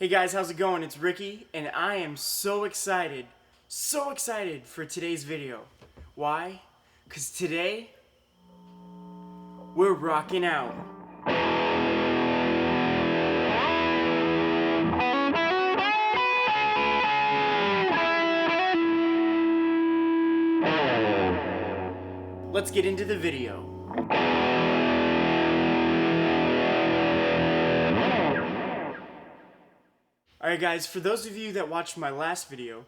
Hey guys, how's it going? It's Ricky, and I am so excited for today's video. Why? Because today, we're rocking out. Let's get into the video. Alright guys, for those of you that watched my last video,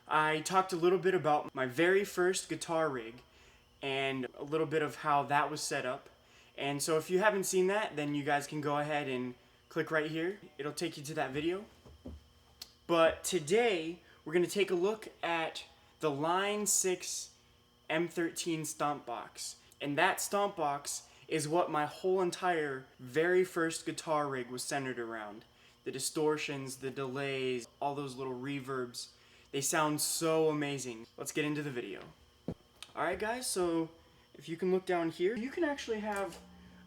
I talked a little bit about my very first guitar rig and a little bit of how that was set up. And so if you haven't seen that, then you guys can go ahead and click right here. It'll take you to that video. But today, we're going to take a look at the Line 6 M13 Stompbox. And that Stompbox is what my whole entire very first guitar rig was centered around. The distortions, the delays, all those little reverbs, they sound so amazing. Let's get into the video. Alright guys, so if you can look down here, you can actually have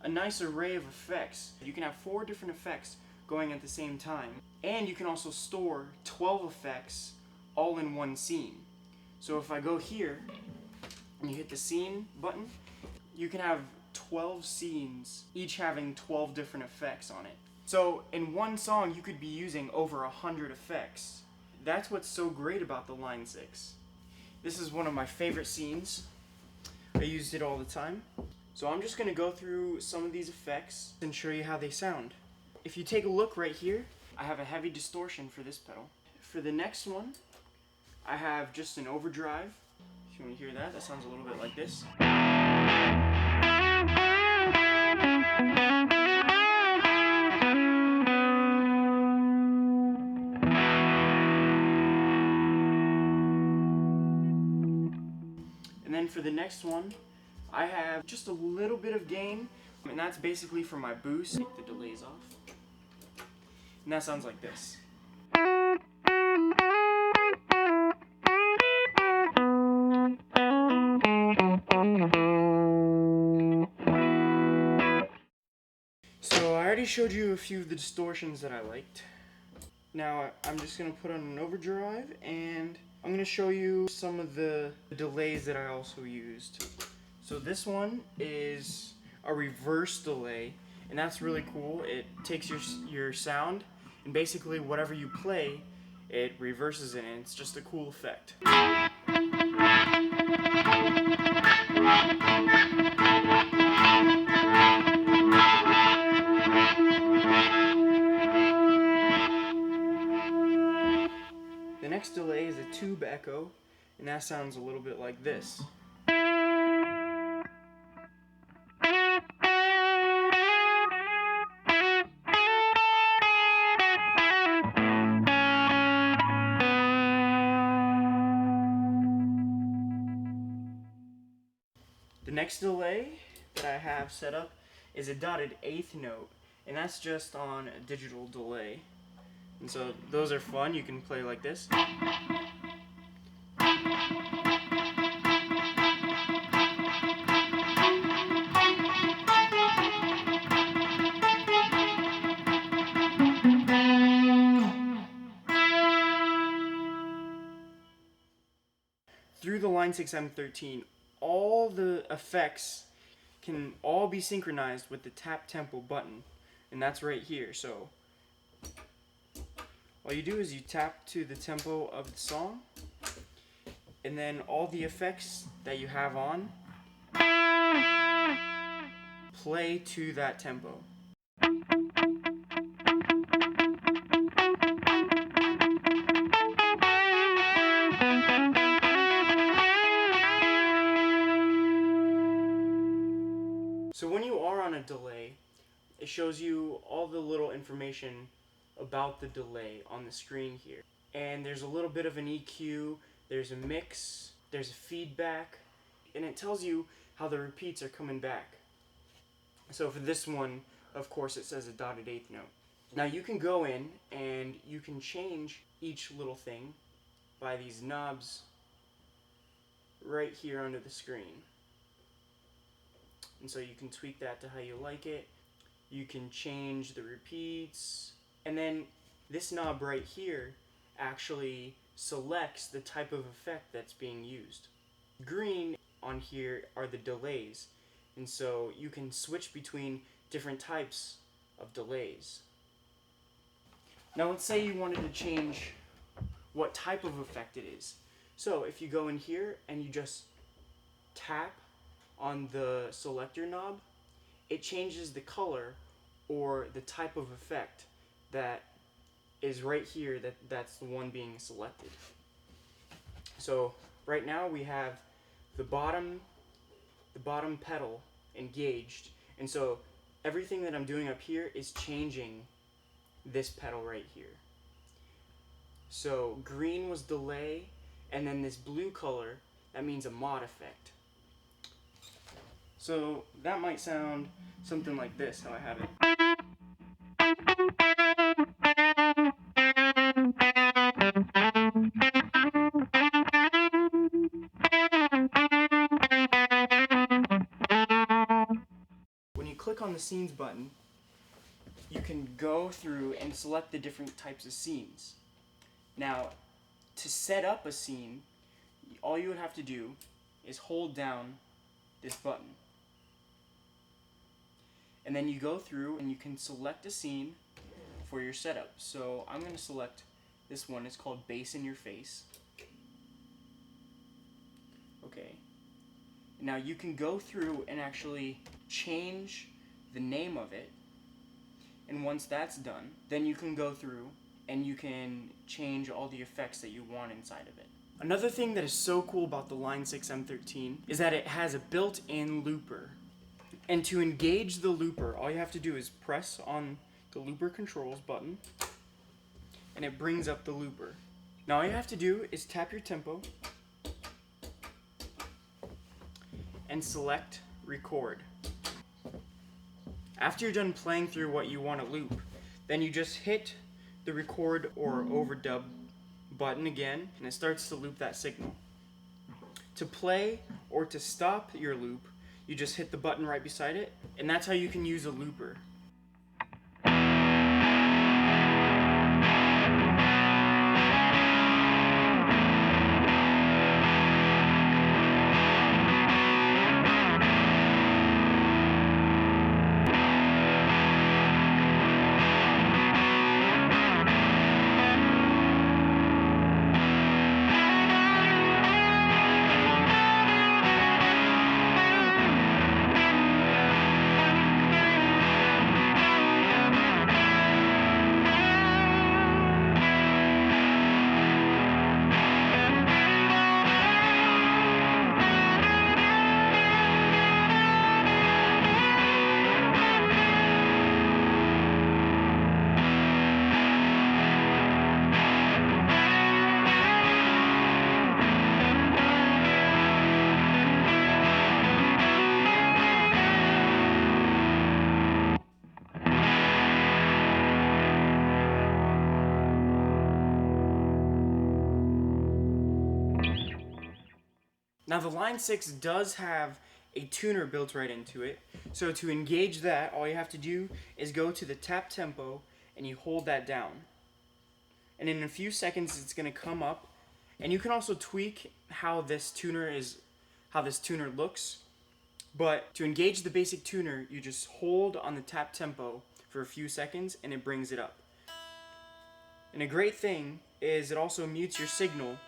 a nice array of effects. You can have 4 different effects going at the same time. And you can also store 12 effects all in one scene. So if I go here, and you hit the scene button, you can have 12 scenes, each having 12 different effects on it. So in one song, you could be using over 100 effects. That's what's so great about the Line 6. This is one of my favorite scenes. I used it all the time. So I'm just going to go through some of these effects and show you how they sound. If you take a look right here, I have a heavy distortion for this pedal. For the next one, I have just an overdrive. If you want to hear that, that sounds a little bit like this. And then for the next one, I have just a little bit of gain, and that's basically for my boost. Take the delays off. And that sounds like this. So I already showed you a few of the distortions that I liked. Now I'm just going to put on an overdrive, and I'm going to show you some of the delays that I also used. So this one is a reverse delay, and that's really cool. It takes your sound, and basically whatever you play, it reverses it, and it's just a cool effect. The next delay is a tube echo, and that sounds a little bit like this. The next delay that I have set up is a dotted eighth note, and that's just on a digital delay. And so those are fun. You can play like this. Through the Line 6 M13, all the effects can all be synchronized with the tap tempo button, and that's right here. So all you do is you tap to the tempo of the song, and then all the effects that you have on play to that tempo. So when you are on a delay, it shows you all the little information about the delay on the screen here. And there's a little bit of an EQ, there's a mix, there's a feedback, and it tells you how the repeats are coming back. So for this one, of course, it says a dotted eighth note. Now you can go in and you can change each little thing by these knobs right here under the screen. And so you can tweak that to how you like it. You can change the repeats. And then this knob right here actually selects the type of effect that's being used. Green on here are the delays, and so you can switch between different types of delays. Now let's say you wanted to change what type of effect it is. So if you go in here and you just tap on the selector knob, it changes the color or the type of effect that is right here, that's the one being selected. So right now we have the bottom pedal engaged, and so everything that I'm doing up here is changing this pedal right here. So green was delay, and then this blue color, that means a mod effect. So that might sound something like this, how I have it. When you click on the scenes button, you can go through and select the different types of scenes. Now, to set up a scene, all you would have to do is hold down this button. And then you go through and you can select a scene for your setup. So I'm going to select this one. It's called Bass in Your Face. Okay. Now you can go through and actually change the name of it. And once that's done, then you can go through and you can change all the effects that you want inside of it. Another thing that is so cool about the Line 6 M13 is that it has a built-in looper. And to engage the looper, all you have to do is press on the looper controls button, and it brings up the looper. Now all you have to do is tap your tempo and select record. After you're done playing through what you want to loop, then you just hit the record or overdub button again, and it starts to loop that signal. To play or to stop your loop, you just hit the button right beside it, and that's how you can use a looper. Now the Line 6 does have a tuner built right into it, so to engage that, all you have to do is go to the tap tempo and you hold that down. And in a few seconds it's going to come up, and you can also tweak how this tuner looks. But to engage the basic tuner, you just hold on the tap tempo for a few seconds and it brings it up. And a great thing is it also mutes your signal.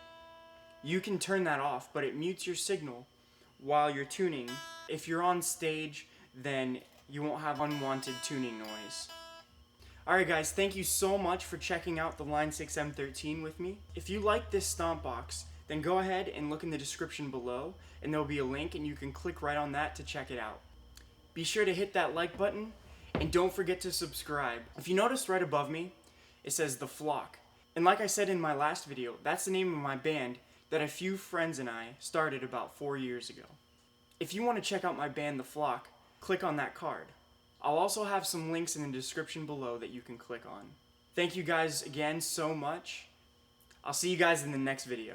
You can turn that off, but it mutes your signal while you're tuning. If you're on stage, then you won't have unwanted tuning noise. Alright guys, thank you so much for checking out the Line 6 M13 with me. If you like this Stompbox, then go ahead and look in the description below, and there'll be a link and you can click right on that to check it out. Be sure to hit that like button, and don't forget to subscribe. If you notice right above me, it says The Flock. And like I said in my last video, that's the name of my band that a few friends and I started about 4 years ago. If you want to check out my band The Flock, click on that card. I'll also have some links in the description below that you can click on. Thank you guys again so much. I'll see you guys in the next video.